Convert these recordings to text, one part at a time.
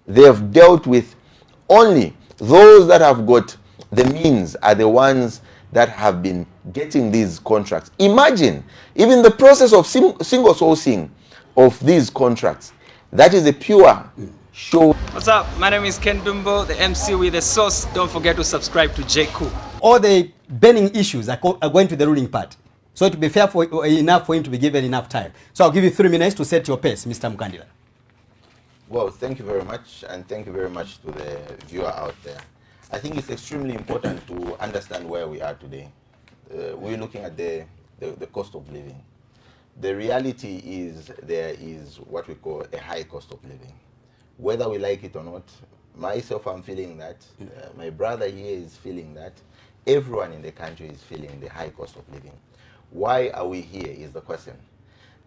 they have dealt with only those that have got the means are the ones that have been getting these contracts. Imagine even the process of single sourcing of these contracts. That is a pure show. What's up? My name is Ken Dumbo, the MC with the sauce. Don't forget to subscribe to J. Cool. All the burning issues are going to the ruling party. So it will be fair enough for him to be given enough time. So I'll give you 3 minutes to set your pace, Mr. Mkandila. Well, thank you very much, and thank you very much to the viewer out there. I think it's extremely important to understand where we are today. We're looking at the cost of living. The reality is there is what we call a high cost of living. Whether we like it or not, myself, I'm feeling that. My brother here is feeling that. Everyone in the country is feeling the high cost of living. Why are we here is the question.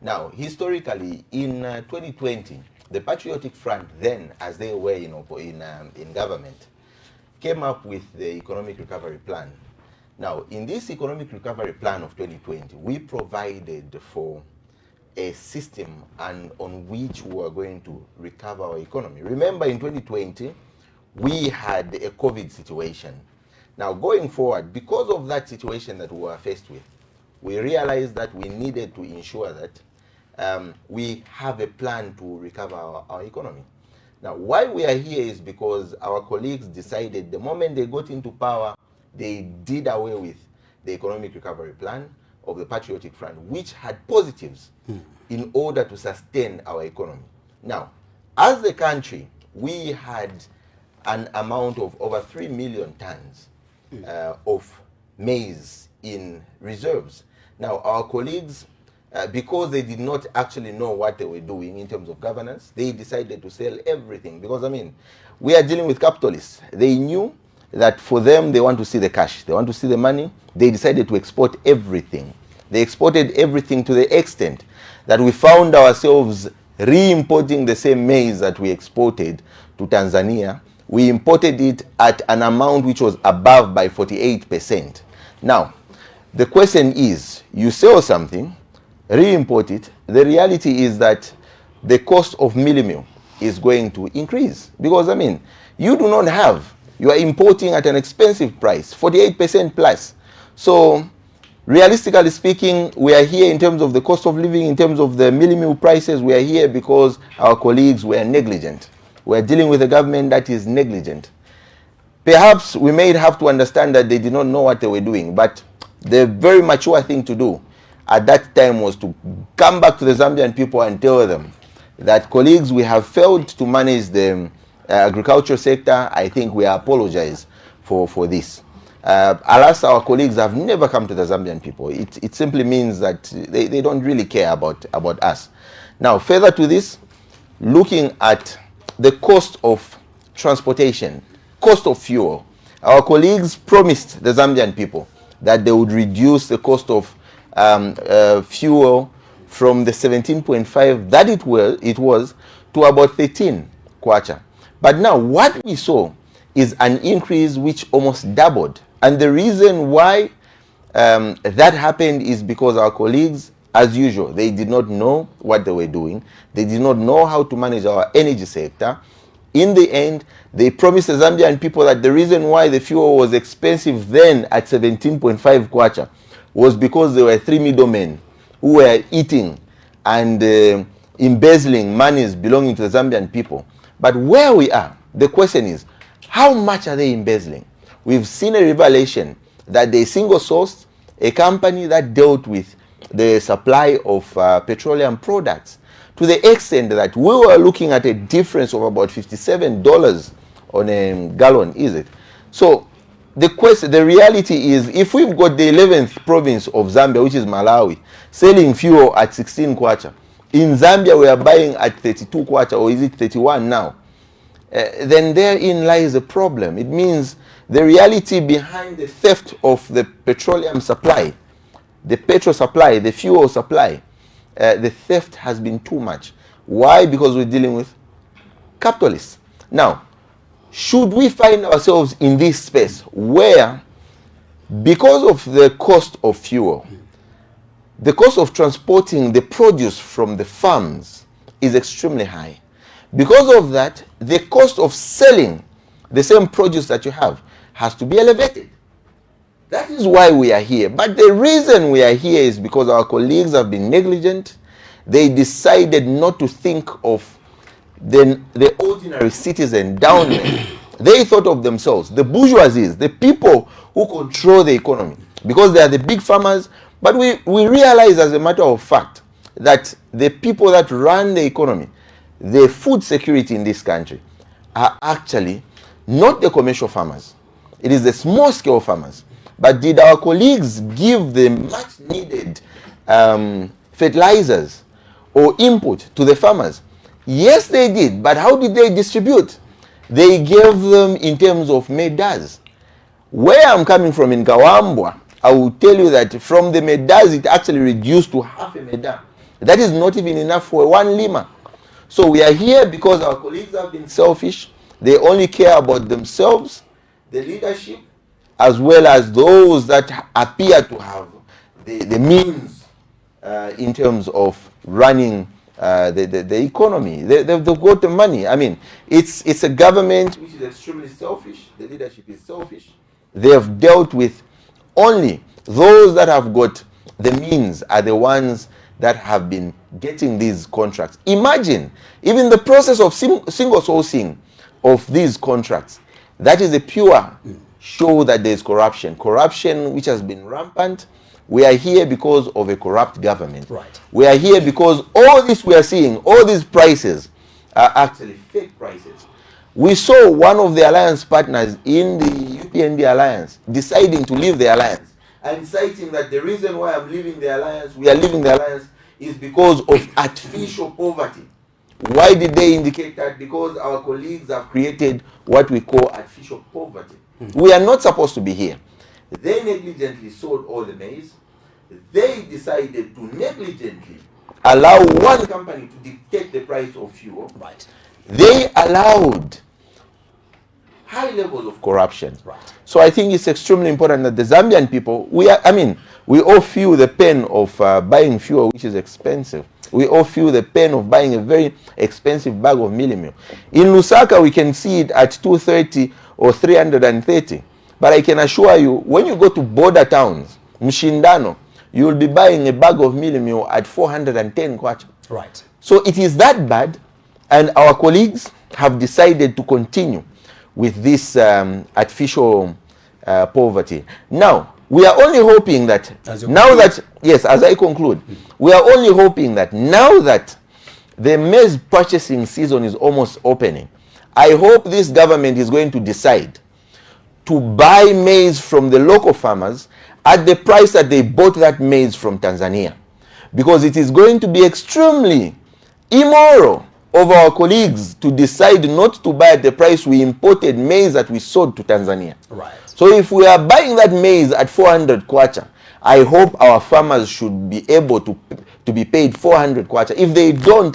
Now, historically, in 2020, the Patriotic Front then, as they were in government, came up with the Economic Recovery Plan. Now, in this Economic Recovery Plan of 2020, we provided for a system on which we are going to recover our economy. Remember, in 2020, we had a COVID situation. Now, going forward, because of that situation that we were faced with, we realized that we needed to ensure that we have a plan to recover our economy. Now, why we are here is because our colleagues decided the moment they got into power, they did away with the Economic Recovery Plan of the Patriotic Front, which had positives in order to sustain our economy. Now, as the country, we had an amount of over 3 million tons of maize in reserves. Now, our colleagues, because they did not actually know what they were doing in terms of governance, they decided to sell everything. Because, I mean, we are dealing with capitalists. They knew that for them, they want to see the cash. They want to see the money. They decided to export everything. They exported everything to the extent that we found ourselves re-importing the same maize that we exported to Tanzania. We imported it at an amount which was above by 48%. Now, the question is, you sell something, re-import it. The reality is that the cost of milling is going to increase. Because, I mean, you do not have, you are importing at an expensive price, 48% plus. So, realistically speaking, we are here in terms of the cost of living, in terms of the milling prices, we are here because our colleagues were negligent. We are dealing with a government that is negligent. Perhaps we may have to understand that they did not know what they were doing, but the very mature thing to do at that time was to come back to the Zambian people and tell them that, colleagues, we have failed to manage the agriculture sector. I think we apologize for this. Alas, our colleagues have never come to the Zambian people. It simply means that they don't really care about us. Now, further to this, looking at the cost of transportation, cost of fuel, our colleagues promised the Zambian people that they would reduce the cost of fuel from the 17.5 that it was to about 13 kwacha. But now what we saw is an increase which almost doubled. And the reason why that happened is because our colleagues, as usual, they did not know what they were doing. They did not know how to manage our energy sector. In the end, they promised the Zambian people that the reason why the fuel was expensive then at 17.5 kwacha was because there were 3 middlemen who were eating and embezzling monies belonging to the Zambian people. But where we are, the question is, how much are they embezzling? We've seen a revelation that they single-sourced a company that dealt with the supply of petroleum products to the extent that we were looking at a difference of about $57 on a gallon, is it? So the reality is, if we've got the 11th province of Zambia, which is Malawi, selling fuel at 16 kwacha, in Zambia we are buying at 32 kwacha, or is it 31 now? Then therein lies a problem. It means the reality behind the theft of the petroleum supply, the petrol supply, the fuel supply, the theft has been too much. Why? Because we're dealing with capitalists. Now, should we find ourselves in this space where, because of the cost of fuel, the cost of transporting the produce from the farms is extremely high, Because of that, the cost of selling the same produce that you have has to be elevated. That is why we are here. But the reason we are here is because our colleagues have been negligent. They decided not to think of the ordinary citizen down there. They thought of themselves, the bourgeoisie, the people who control the economy, because they are the big farmers. But we realize, as a matter of fact, that the people that run the economy, the food security in this country, are actually not the commercial farmers. It is the small scale farmers. But did our colleagues give the much needed fertilizers or input to the farmers? Yes, they did. But how did they distribute? They gave them in terms of medas. Where I'm coming from in Kawambwa, I will tell you that from the medas, it actually reduced to half a meda. That is not even enough for one lima. So we are here because our colleagues have been selfish. They only care about themselves, the leadership, as well as those that appear to have the means in terms of running the economy. They've got the money. I mean, it's a government which is extremely selfish. The leadership is selfish. They have dealt with only those that have got the means are the ones that have been getting these contracts. Imagine, even the process of single sourcing of these contracts, that is a pure show that there is corruption. Corruption which has been rampant. We are here because of a corrupt government. Right. We are here because all this we are seeing, all these prices are actually fake prices. We saw one of the alliance partners in the UPND alliance deciding to leave the alliance and citing that the reason why I'm leaving the alliance, we are leaving the alliance, is because of artificial poverty. Why did they indicate that? Because our colleagues have created what we call artificial poverty. We are not supposed to be here. They negligently sold all the maize. They decided to negligently allow one company to dictate the price of fuel. Right. They allowed high levels of corruption. Right. So I think it's extremely important that the Zambian people, we all feel the pain of buying fuel, which is expensive. We all feel the pain of buying a very expensive bag of mealie meal. In Lusaka, we can see it at 230 or 330. But I can assure you, when you go to border towns, Mshindano, you will be buying a bag of mealie meal at 410 kwacha. Right. So it is that bad, and our colleagues have decided to continue with this artificial poverty. Now, we are only hoping that, as I conclude, we are only hoping that now that the maize purchasing season is almost opening, I hope this government is going to decide to buy maize from the local farmers at the price that they bought that maize from Tanzania. Because it is going to be extremely immoral of our colleagues to decide not to buy at the price we imported maize that we sold to Tanzania. Right. So if we are buying that maize at 400 kwacha, I hope our farmers should be able to be paid 400 kwacha. If they don't,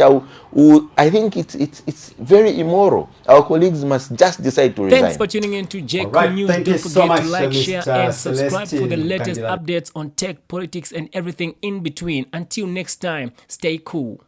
I think it's very immoral. Our colleagues must just decide to resign. Thanks for tuning in to JQ Right. News. Thank Don't you forget so much, to like, share, and subscribe for the Celestine latest Mkandila. updates on tech, politics, and everything in between. Until next time, stay cool.